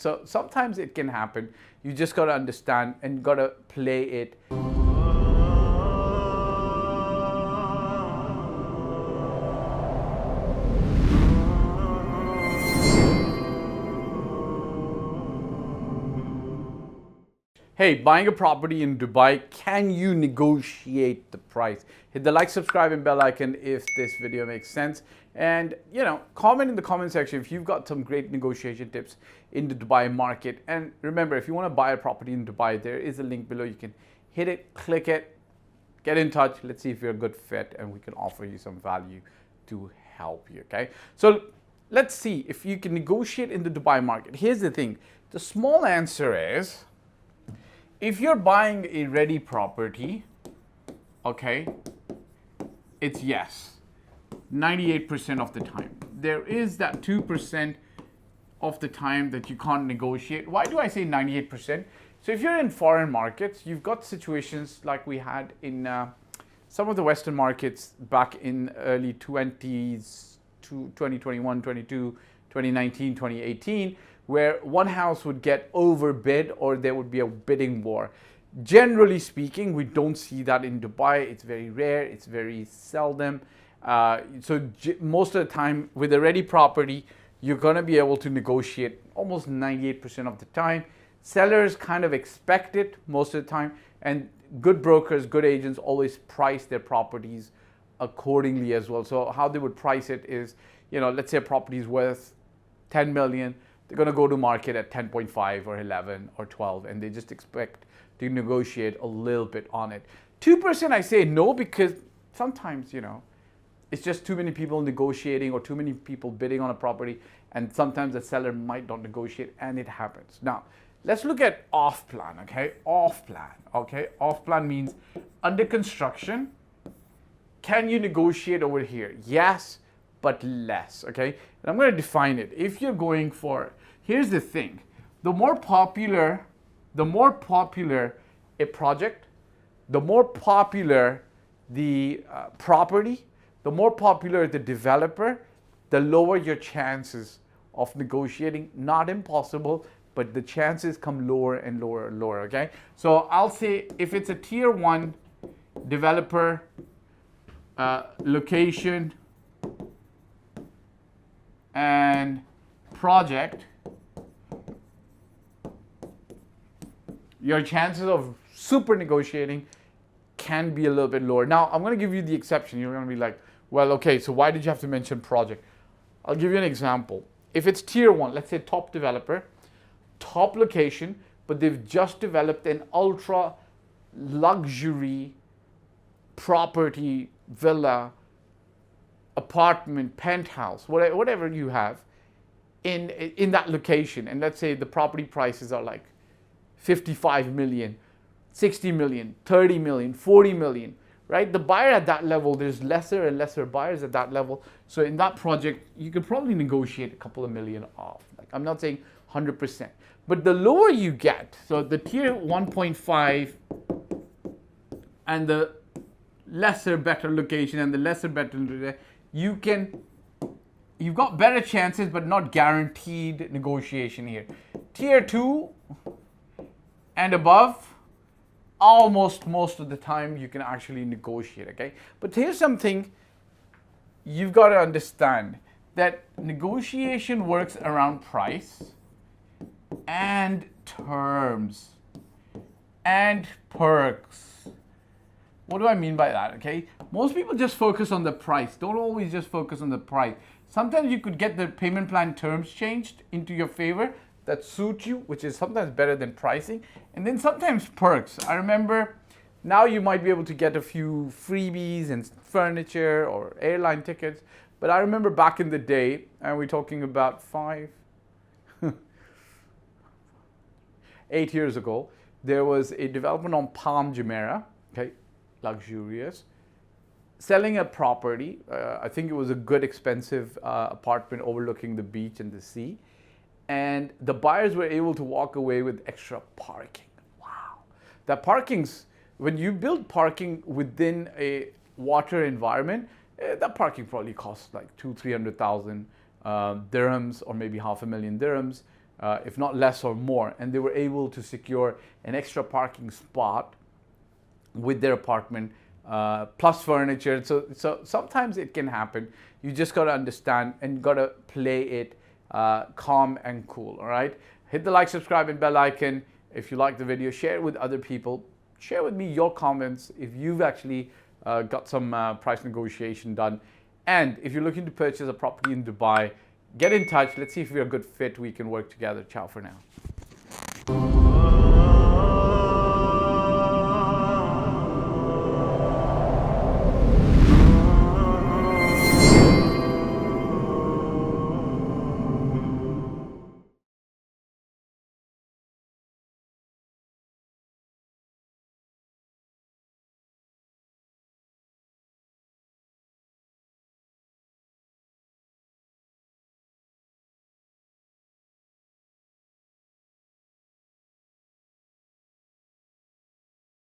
So sometimes it can happen. You just got to understand and got to play it. Hey, buying a property in Dubai, can you negotiate the price? Hit the like, subscribe, and bell icon if this video makes sense. And, comment in the comment section if you've got some great negotiation tips in the Dubai market. And remember, if you want to buy a property in Dubai, there is a link below. You can hit it, click it, get in touch. Let's see if you're a good fit and we can offer you some value to help you, okay? So let's see if you can negotiate in the Dubai market. Here's the thing. The small answer is, if you're buying a ready property, okay, it's yes, 98% of the time. There is that 2% of the time that you can't negotiate. Why do I say 98%? So if you're in foreign markets, you've got situations like we had in some of the Western markets back in early 20s, 2021, 22, 2019, 2018, where one house would get overbid or there would be a bidding war. Generally speaking, we don't see that in Dubai. It's very rare, it's very seldom. Most of the time with a ready property, you're gonna be able to negotiate almost 98% of the time. Sellers kind of expect it most of the time, and good brokers, good agents always price their properties accordingly as well. So how they would price it is, let's say a property is worth 10 million, they're going to go to market at 10.5 or 11 or 12, and they just expect to negotiate a little bit on it. 2% I say no, because sometimes, it's just too many people negotiating or too many people bidding on a property, and sometimes the seller might not negotiate, and it happens. Now, let's look at off plan, okay? Off plan, okay? Off plan means under construction. Can you negotiate over here? Yes, but less, okay? And I'm going to define it. If you're going for, here's the thing, the more popular a project, the more popular the property, the more popular the developer, the lower your chances of negotiating. Not impossible, but the chances come lower and lower and lower, okay? So I'll say if it's a tier 1 developer, location, and project, your chances of super negotiating can be a little bit lower. Now, I'm going to give you the exception. You're going to be like, well, okay, so why did you have to mention project? I'll give you an example. If it's tier 1, let's say top developer, top location, but they've just developed an ultra luxury property, villa, apartment, penthouse, whatever you have in that location, and let's say the property prices are like 55 million, 60 million, 30 million, 40 million, right? The buyer at that level, there's lesser and lesser buyers at that level. So in that project, you could probably negotiate a couple of million off. Like, I'm not saying 100%, but the lower you get, so the tier 1.5 and the lesser better location and the lesser better, you've got better chances, but not guaranteed negotiation here. Tier 2 and above, almost most of the time you can actually negotiate, okay? But here's something you've got to understand, that negotiation works around price and terms and perks. What do I mean by that, okay? Most people just focus on the price. Don't always just focus on the price. Sometimes you could get the payment plan terms changed into your favor that suit you, which is sometimes better than pricing. And then sometimes perks. I remember now you might be able to get a few freebies and furniture or airline tickets. But I remember back in the day, and we're talking about 8 years ago, there was a development on Palm Jumeirah, okay, luxurious, selling a property. I think it was a good expensive apartment overlooking the beach and the sea. And the buyers were able to walk away with extra parking. Wow. That parking's, when you build parking within a water environment, that parking probably costs like 200,000-300,000 dirhams, or maybe 500,000 dirhams. if not less or more, and they were able to secure an extra parking spot with their apartment plus furniture. So sometimes it can happen. You just got to understand and got to play it calm and cool. All right, hit the like, subscribe, and bell icon if you like the video. Share it with other people. Share with me your comments if you've actually got some price negotiation done. And if you're looking to purchase a property in Dubai, get in touch. Let's see if we're a good fit. We can work together. Ciao for now.